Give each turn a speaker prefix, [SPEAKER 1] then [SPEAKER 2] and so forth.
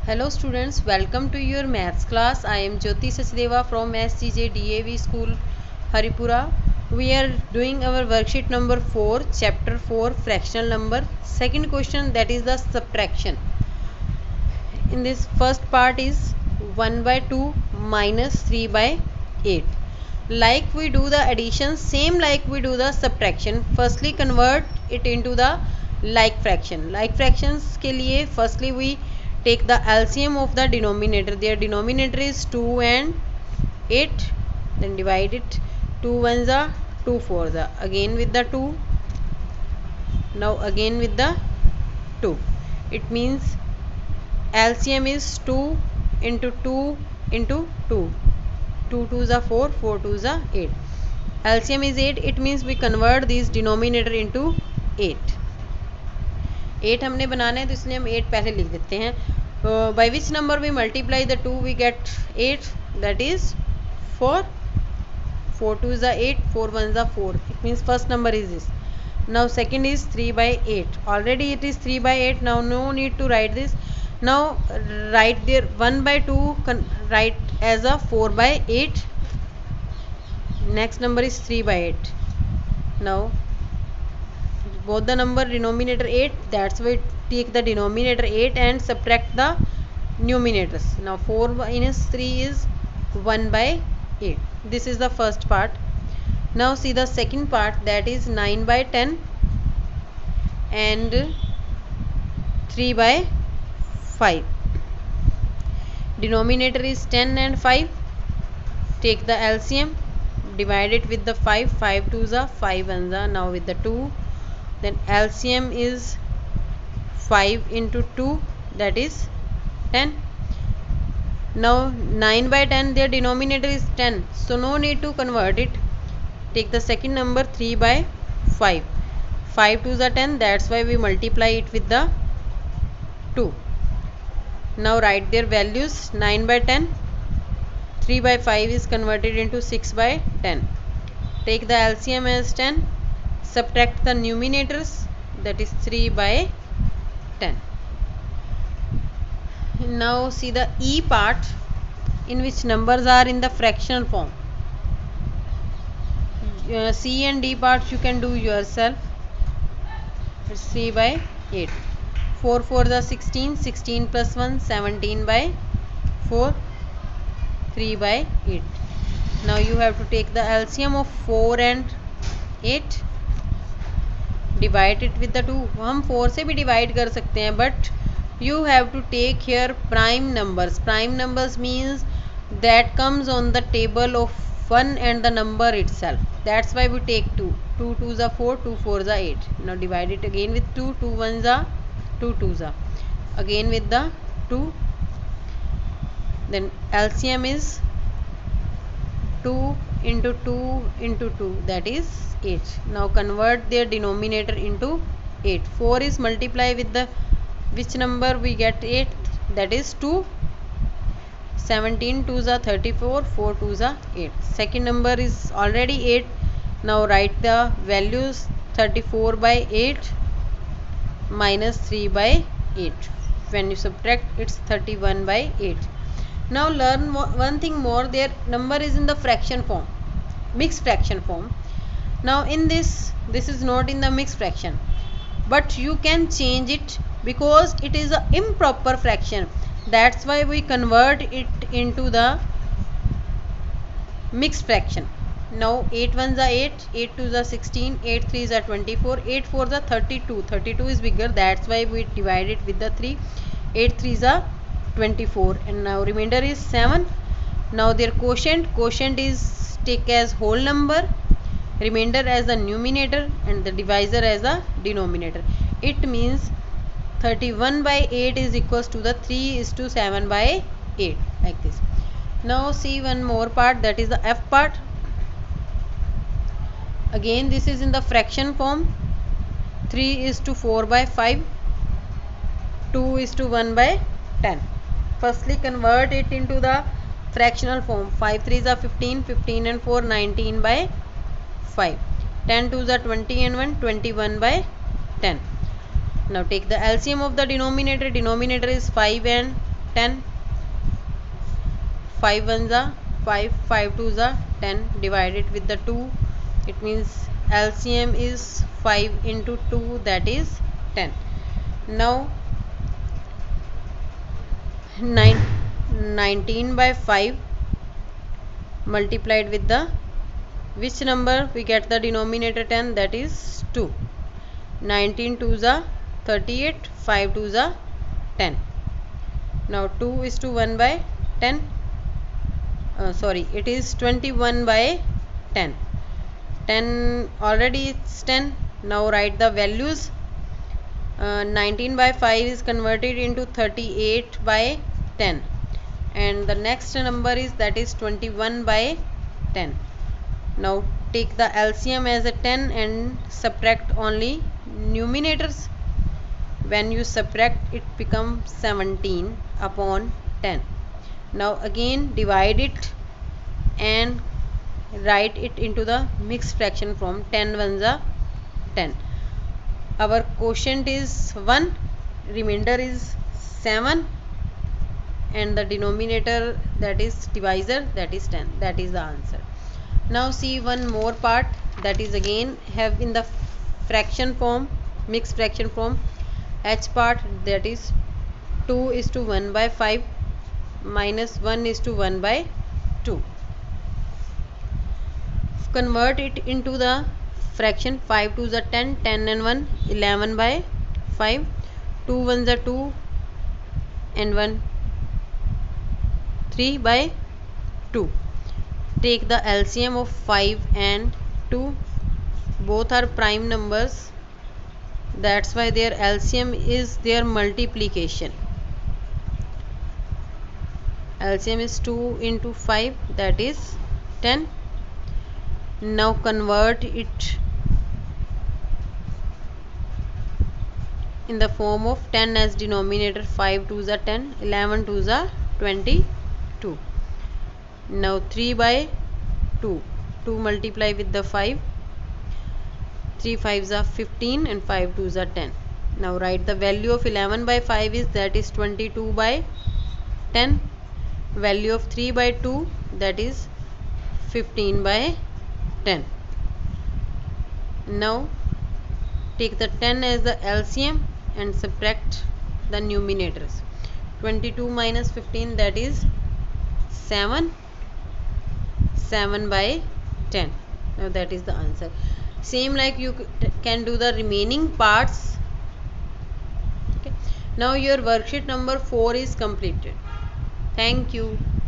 [SPEAKER 1] Hello students, welcome to your maths class. I am Jyoti Sachdeva from SGJ DAV School, Haripura. We are doing our worksheet number 4, chapter 4, fractional number. Second question, that is the subtraction. In this first part is 1 by 2 minus 3 by 8. Like we do the addition, same like we do the subtraction. Firstly convert it into the like fraction. Like fractions के लिए firstly we take the LCM of the denominator. Their denominator is 2 and 8. Then divide it. 2 ones are 2 fours are. Again with the 2. Now again with the 2. It means LCM is 2 into 2 into 2. 2 2s are 4, 4 2s are 8. LCM is 8. It means we convert this denominator into 8. 8 हमने बनाना है तो इसलिए हम 8 पहले लिख देते हैं. By which number we multiply the 2 we get 8, that is 4. 4 2s are 8, 4 1s are 4. It means first number is this. Now second is 3 by 8. Already it is 3 by 8. Now no need to write this. Now write there 1 by 2 write as a 4 by 8. Next number is 3 by 8. Now both the number denominator 8, that's why take the denominator 8 and subtract the numerators. Now 4 minus 3 is 1 by 8. This is the first part. Now see the second part, that is 9 by 10 and 3 by 5. Denominator is 10 and 5. Take the LCM, divide it with the 5. 5 2s are 5 1s are. Now with the 2. Then LCM is 5 into 2, that is 10. Now 9 by 10, their denominator is 10, so no need to convert it. Take the second number 3 by 5. 5 2s are 10, that's why we multiply it with the 2. Now write their values. 9 by 10, 3 by 5 is converted into 6 by 10. Take the LCM as 10. Subtract the numerators, that is 3 by 10. Now see the E part, in which numbers are in the fractional form. C and D parts you can do yourself. It's 3 by 8. 4 4 the 16, 16 plus 1 17 by 4, 3 by 8. Now you have to take the LCM of 4 and 8. Divide it with the 2. हम 4 से भी divide कर सकते हैं, but you have to take here prime numbers. Prime numbers means that comes on the table of 1 and the number itself. That's why we take 2. 2 2s are 4, 2 4s are 8. Now divide it again with 2. 2 1s are 2 2s are. Again with the 2. Then LCM is 2 into 2 into 2, that is 8. Now convert their denominator into 8. 4 is multiply with the which number we get 8, that is 2. 17 2s are 34, 4 2s are 8. Second number is already 8. Now write the values. 34 by 8 minus 3 by 8. When you subtract, it's 31 by 8. Now learn one thing more. Their number is in the fraction form, mixed fraction form. Now in this is not in the mixed fraction, but you can change it because it is a improper fraction. That's why we convert it into the mixed fraction. Now 8 1s are 8, 8 2s are 16, 8 3s are 24, 8 4s are 32. 32 is bigger, that's why we divide it with the 3. 8 3s are 24, and now remainder is 7. Now their quotient is take as whole number, remainder as the numerator, and the divisor as the denominator. It means 31 by 8 is equals to the 3:7 by 8, like this. Now see one more part, that is the F part. Again this is in the fraction form. 3:4 by 5, 2:1 by 10. Firstly convert it into the fractional form. 5 3s are 15, 15 and 4 19 by 5. 10 2s are 20 and 1 21 by 10. Now take the LCM of the denominator. Denominator is 5 and 10, 5 ones are 5, 5 twos are 10, divide it with the 2, it means LCM is 5 into 2, that is 10. Now 19 by 5 multiplied with the which number we get the denominator 10, that is 2. 19 twos are 38, 5 twos are 10. Now 2 is to 1 by 10, it is 21 by 10. 10 already it's 10. Now write the values. 19 by 5 is converted into 38 by 10, and the next number is, that is 21 by 10. Now take the LCM as a 10 and subtract only numerators. When you subtract, it becomes 17 upon 10. Now again divide it and write it into the mixed fraction form. 10 ones are 10. Our quotient is 1, remainder is 7, and the denominator, that is divisor, that is 10. That is the answer. Now see one more part, that is again have in the fraction form, mixed fraction form. H part, that is 2 is to 1 by 5 minus 1 is to 1 by 2. Convert it into the fraction. 5 twos are 10, 10 and 1, 11 by 5, 2 ones are 2 and 1, 3 by 2. Take the LCM of 5 and 2. Both are prime numbers, that's why their LCM is their multiplication. LCM is 2 into 5, that is 10. Now convert it in the form of 10 as denominator. 5 twos are 10, 11 twos are 22. Now 3 by 2, 2 multiply with the 5, 3 fives are 15 and 5 twos are 10. Now write the value of 11 by 5 is, that is 22 by 10. Value of 3 by 2, that is 15 by 10. Now take the 10 as the LCM and subtract the numerators. 22 minus 15, that is 7, 7 by 10. Now that is the answer. Same like you can do the remaining parts. Okay. Now your worksheet number 4 is completed. Thank you.